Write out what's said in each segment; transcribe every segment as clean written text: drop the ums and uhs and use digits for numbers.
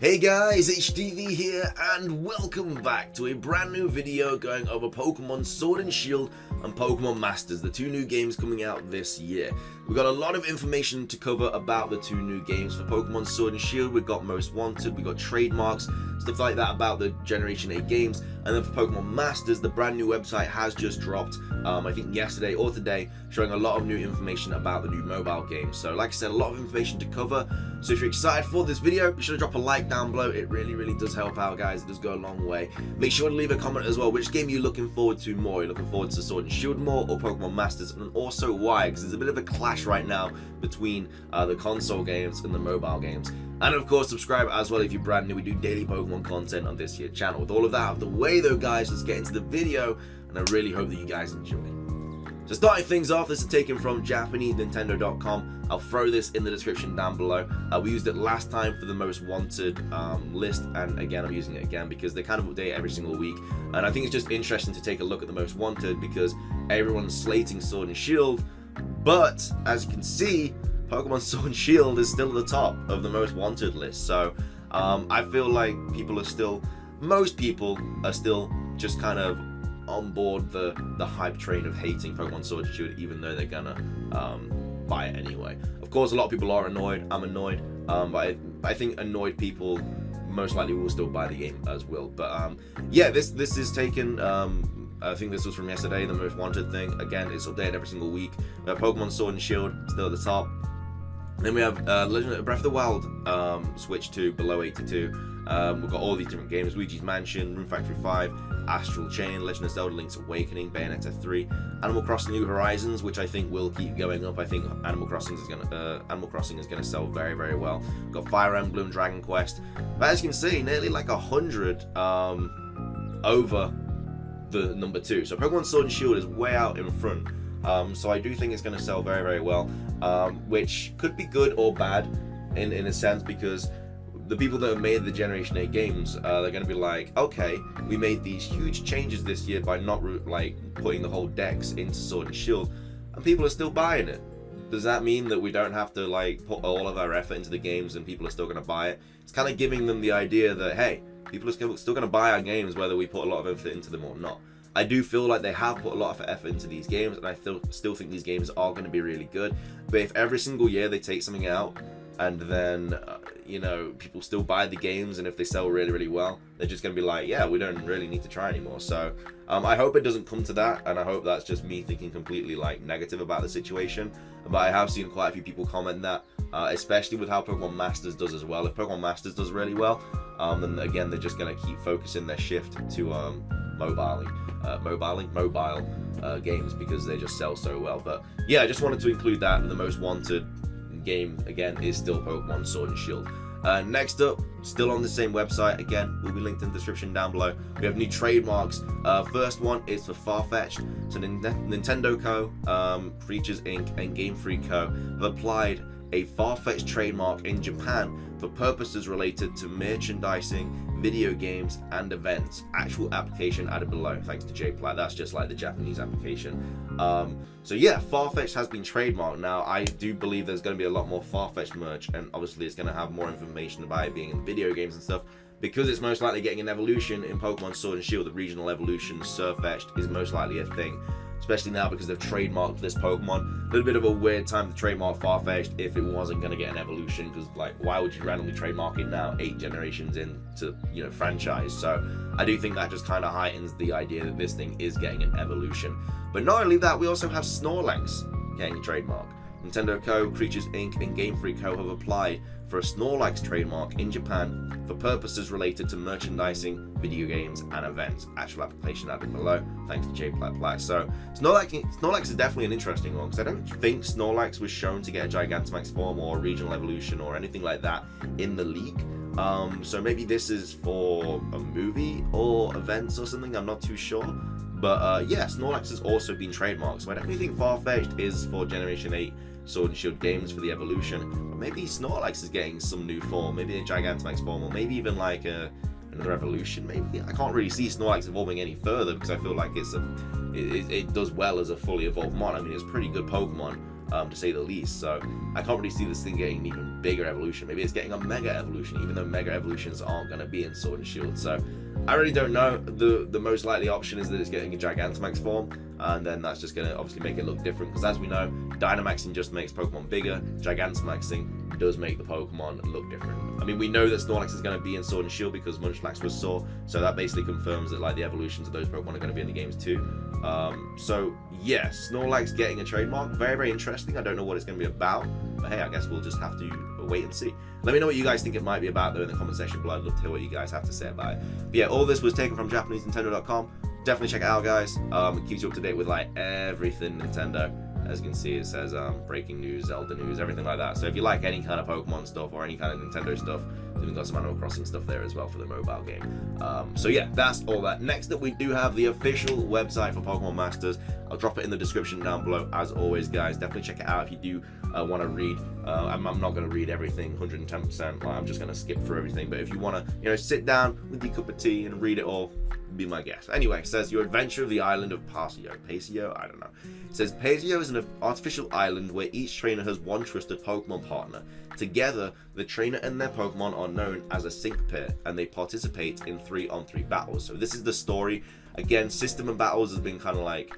Hey guys, HDvee here, and welcome back to a brand new video going over Pokemon Sword and Shield and Pokemon Masters, the two new games coming out this year. We've got a lot of information to cover about the two new games. For Pokemon Sword and Shield, we've got Most Wanted, we've got Trademarks, stuff like that about the Generation 8 games. And then for Pokemon Masters, the brand new website has just dropped, I think yesterday or today, showing a lot of new information about the new mobile game. So like I said, a lot of information to cover. So if you're excited for this video, be sure to drop a like down below. It really does help out, guys. It does go a long way. Make sure to leave a comment as well. Which game are you looking forward to more? Are you looking forward to Sword and Shield more, or Pokemon Masters? And also why? Because there's a bit of a clash right now between the console games and the mobile games. And of course, subscribe as well if you're brand new. We do daily Pokemon content on this here channel. With all of that out of the way though, guys, let's get into the video, and I really hope that you guys enjoy. So starting things off, this is taken from JapaneseNintendo.com. I'll throw this in the description down below. We used it last time for the Most Wanted list, and again I'm using it again because they kind of update every single week. And I think it's just interesting to take a look at the Most Wanted because everyone's slating Sword and Shield, but as you can see, Pokemon Sword and Shield is still at the top of the Most Wanted list. So I feel like most people are still just kind of on board the hype train of hating Pokemon Sword and Shield, even though they're gonna buy it anyway. Of course, a lot of people are annoyed. I'm annoyed, but I think annoyed people most likely will still buy the game as well. But yeah, this is taken. I think this was from yesterday, the Most Wanted thing. Again, it's updated every single week. We have Pokemon Sword and Shield still at the top. Then we have Legend of Breath of the Wild switched to below 82. We've got all these different games: Luigi's Mansion, Rune Factory 5, Astral Chain, Legend of Zelda: Link's Awakening, Bayonetta 3, Animal Crossing: New Horizons, which I think will keep going up. I think Animal Crossing is gonna sell very well. We've got Fire Emblem, Dragon Quest. But as you can see, nearly like 100 over the number 2. So Pokemon Sword and Shield is way out in front. So I do think it's going to sell very well, which could be good or bad in a sense, because the people that have made the Generation 8 games, they're going to be like, okay, we made these huge changes this year by not like putting the whole decks into Sword and Shield, and people are still buying it. Does that mean that we don't have to like put all of our effort into the games and people are still going to buy it? It's kind of giving them the idea that, hey, people are still going to buy our games whether we put a lot of effort into them or not. I do feel like they have put a lot of effort into these games, and I still think these games are going to be really good. But if every single year they take something out and then you know, people still buy the games, and if they sell really well, they're just going to be like, yeah, we don't really need to try anymore. So I hope it doesn't come to that, and I hope that's just me thinking completely like negative about the situation. But I have seen quite a few people comment that, especially with how Pokemon Masters does as well. If Pokemon Masters does really well, then again they're just going to keep focusing their shift to mobile games because they just sell so well. But yeah, I just wanted to include that. The Most Wanted game again is still Pokemon Sword and Shield. Next up, still on the same website, again will be linked in the description down below, we have new trademarks. First one is for Farfetch'd. So Nintendo Co, Creatures Inc and Game Freak Co have applied a Farfetch'd trademark in Japan for purposes related to merchandising, video games and events. Actual application added below, thanks to JPlat. That's just like the Japanese application. So yeah, Farfetch'd has been trademarked. Now I do believe there's going to be a lot more Farfetch'd merch, and obviously it's going to have more information about it being in video games and stuff, because it's most likely getting an evolution in Pokemon Sword and Shield. The regional evolution Surfetch'd is most likely a thing, especially now because they've trademarked this Pokemon. A little bit of a weird time to trademark Farfetch'd if it wasn't going to get an evolution, because like, why would you randomly trademark it now 8 generations into, you know, franchise? So I do think that just kind of heightens the idea that this thing is getting an evolution. But not only that, we also have Snorlax getting a trademark. Nintendo Co, Creatures Inc and Game Freak Co have applied for a Snorlax trademark in Japan for purposes related to merchandising, video games and events. Actual application added below, thanks to JPlat. So Snorlax is definitely an interesting one, because I don't think Snorlax was shown to get a Gigantamax form or a regional evolution or anything like that in the league. So maybe this is for a movie or events or something, I'm not too sure. But yeah, Snorlax has also been trademarked, so I definitely think Farfetch'd is for Generation 8 Sword and Shield games for the evolution. But maybe Snorlax is getting some new form, maybe a Gigantamax form, or maybe even like another evolution. Maybe I can't really see Snorlax evolving any further, because I feel like it does well as a fully evolved mon. I mean, it's a pretty good Pokemon. to say the least. So I can't really see this thing getting an even bigger evolution. Maybe it's getting a mega evolution, even though mega evolutions aren't going to be in Sword and Shield. So I really don't know. The most likely option is that it's getting a Gigantamax form, and then that's just going to obviously make it look different, because as we know, Dynamaxing just makes Pokemon bigger. Gigantamaxing does make the Pokemon look different. I mean, we know that Snorlax is going to be in Sword and Shield because Munchlax was Saw, so that basically confirms that like the evolutions of those Pokemon are going to be in the games too. So yeah, Snorlax getting a trademark, very, very interesting. I don't know what it's going to be about, but hey, I guess we'll just have to wait and see. Let me know what you guys think it might be about though in the comment section below. I'd love to hear what you guys have to say about it. But yeah, all this was taken from JapaneseNintendo.com. Definitely check it out, guys. It keeps you up to date with like everything Nintendo. As you can see, it says breaking news, Zelda news, everything like that. So if you like any kind of Pokemon stuff or any kind of Nintendo stuff, we've even got some Animal Crossing stuff there as well for the mobile game. So yeah, that's all that. Next up, we do have the official website for Pokemon Masters. I'll drop it in the description down below. As always, guys, definitely check it out if you do want to read. I'm not going to read everything 110%. I'm just going to skip through everything. But if you want to, sit down with your cup of tea and read it all, be my guest. Anyway, it says your adventure of the island of Pasio. I don't know. It says Pasio is an artificial island where each trainer has one trusted Pokemon partner. Together, the trainer and their Pokemon are known as a sync pair, and they participate in 3-on-3 battles. So this is the story. Again, system and battles has been kind of like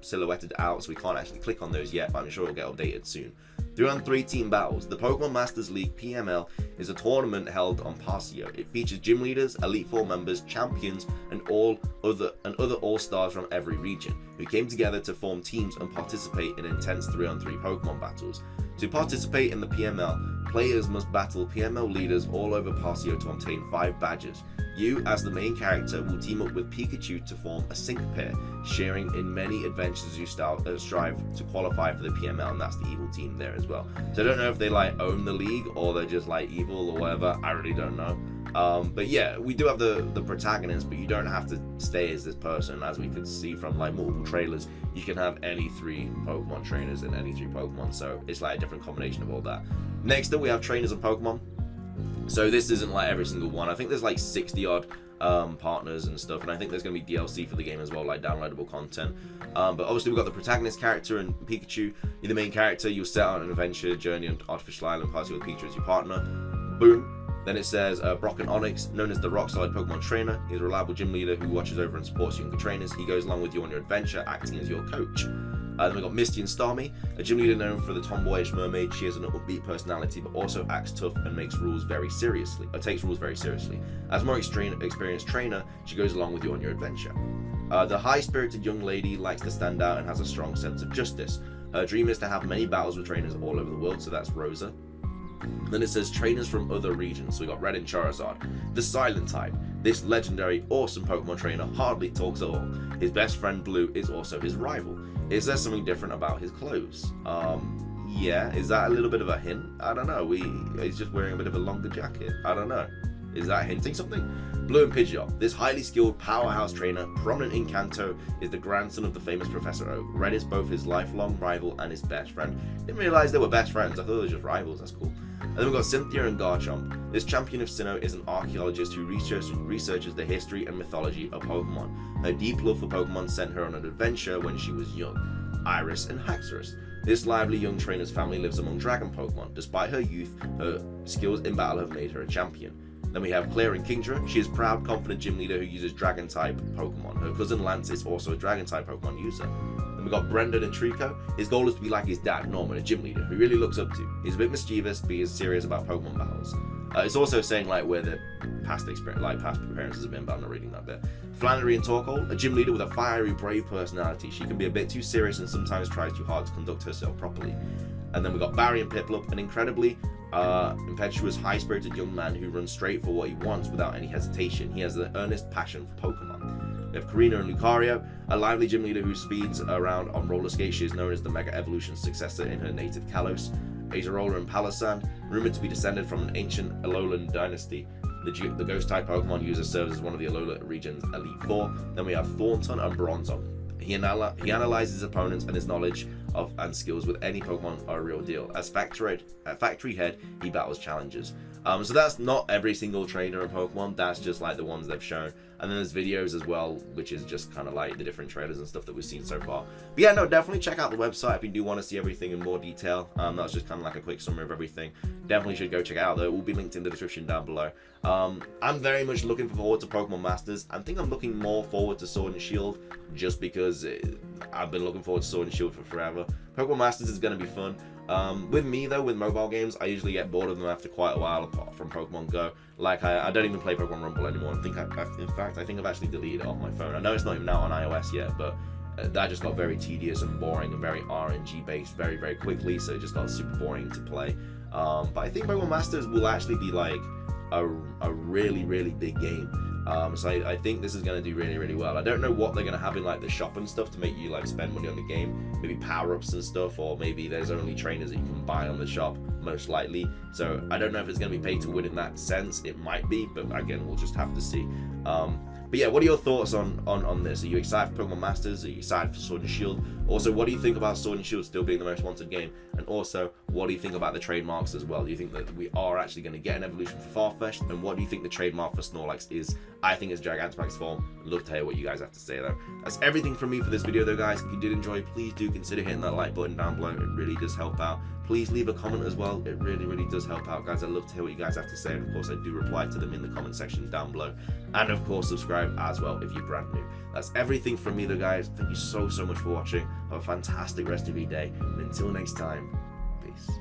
silhouetted out, so we can't actually click on those yet, but I'm sure it'll get updated soon. 3-on-3 team battles. The Pokemon Masters League PML is a tournament held on Pasio. It features gym leaders, Elite Four members, champions, and other all-stars from every region, who came together to form teams and participate in intense 3-on-3 Pokemon battles. To participate in the PML, players must battle PML leaders all over Pasio to obtain 5 badges. You, as the main character, will team up with Pikachu to form a sync pair, sharing in many adventures you strive to qualify for the PML, and that's the evil team there as well. So I don't know if they like own the league or they're just like evil or whatever. I really don't know. But yeah, we do have the protagonist, but you don't have to stay as this person. As we could see from like multiple trailers, you can have any 3 Pokemon trainers and any 3 Pokemon, so it's like a different combination of all that. Next up, we have trainers and Pokemon. So this isn't like every single one. I think there's like 60 odd partners and stuff, and I think there's going to be DLC for the game as well, like downloadable content. But obviously we've got the protagonist character and Pikachu. You're the main character. You'll set out on an adventure journey on Artificial Island, Pasio with Pikachu as your partner. Boom. Then it says Brock and Onyx, known as the rock-solid Pokemon trainer. He's a reliable gym leader who watches over and supports younger trainers. He goes along with you on your adventure, acting as your coach. Then we've got Misty and Starmie, a gym leader known for the tomboyish mermaid. She has an upbeat personality, but also acts tough and takes rules very seriously. As a more experienced trainer, she goes along with you on your adventure. The high-spirited young lady likes to stand out and has a strong sense of justice. Her dream is to have many battles with trainers all over the world, so that's Rosa. Then it says trainers from other regions. So we got Red and Charizard. The Silent type. This legendary, awesome Pokemon trainer hardly talks at all. His best friend Blue is also his rival. Is there something different about his clothes? Yeah. Is that a little bit of a hint? I don't know. He's just wearing a bit of a longer jacket. I don't know. Is that hinting something? Blue and Pidgeot. This highly skilled powerhouse trainer, prominent in Kanto, is the grandson of the famous Professor Oak. Red is both his lifelong rival and his best friend. Didn't realize they were best friends. I thought they were just rivals. That's cool. And then we've got Cynthia and Garchomp. This champion of Sinnoh is an archaeologist who researches the history and mythology of Pokemon. Her deep love for Pokemon sent her on an adventure when she was young. Iris and Haxorus. This lively young trainer's family lives among dragon Pokemon. Despite her youth, her skills in battle have made her a champion. Then we have Claire and Kingdra. She is a proud, confident gym leader who uses Dragon-type Pokemon. Her cousin Lance is also a Dragon-type Pokemon user. Then we got Brendan and Trico. His goal is to be like his dad, Norman, a gym leader who really looks up to. He's a bit mischievous, but he is serious about Pokemon battles. It's also saying like where the past appearances have been, but I'm not reading that bit. Flannery and Torkoal, a gym leader with a fiery, brave personality. She can be a bit too serious and sometimes tries too hard to conduct herself properly. And then we got Barry and Piplup, an incredibly impetuous, high-spirited young man who runs straight for what he wants without any hesitation. He has an earnest passion for Pokemon. We have Karina and Lucario, a lively gym leader who speeds around on roller skates. She is known as the Mega Evolution successor in her native Kalos. Azarola and Palossand, rumored to be descended from an ancient Alolan dynasty. The Ghost-type Pokemon user serves as one of the Alola region's Elite Four. Then we have Thornton and Bronzong. He analyzes his opponents, and his knowledge of and skills with any Pokemon are a real deal. As factory head, he battles challengers. So that's not every single trainer in Pokemon, that's just like the ones they've shown. And then there's videos as well, which is just kind of like the different trailers and stuff that we've seen so far. But yeah, no, definitely check out the website if you do want to see everything in more detail. That's just kind of like a quick summary of everything. Definitely should go check it out though. It will be linked in the description down below. I'm very much looking forward to Pokemon Masters. I think I'm looking more forward to Sword and Shield just because I've been looking forward to Sword and Shield for forever. Pokemon Masters is going to be fun. With me though, with mobile games, I usually get bored of them after quite a while apart from Pokemon Go. Like I don't even play Pokemon Rumble anymore. In fact, I think I've actually deleted it off my phone. I know it's not even out on iOS yet, but that just got very tedious and boring and very RNG based very, very quickly, so it just got super boring to play. But I think Pokemon Masters will actually be like a really, really big game. So I think this is going to do really, really well. I don't know what they're going to have in like the shop and stuff to make you like spend money on the game. Maybe power-ups and stuff, or maybe there's only trainers that you can buy on the shop, most likely. So I don't know if it's going to be pay to win in that sense. It might be, but again, we'll just have to see. But yeah, what are your thoughts on this? Are you excited for Pokemon Masters? Are you excited for Sword and Shield? Also, what do you think about Sword and Shield still being the most wanted game? And also, what do you think about the trademarks as well? Do you think that we are actually going to get an evolution for Farfetch'd? And what do you think the trademark for Snorlax is? I think it's Gigantamax form. Love to hear what you guys have to say though. That's everything from me for this video though, guys. If you did enjoy, please do consider hitting that like button down below. It really does help out. Please leave a comment as well. It really, really does help out, guys. I love to hear what you guys have to say. And of course, I do reply to them in the comment section down below. And of course, subscribe as well if you're brand new. That's everything from me though, guys. Thank you so much for watching. Have a fantastic rest of your day. And until next time, peace.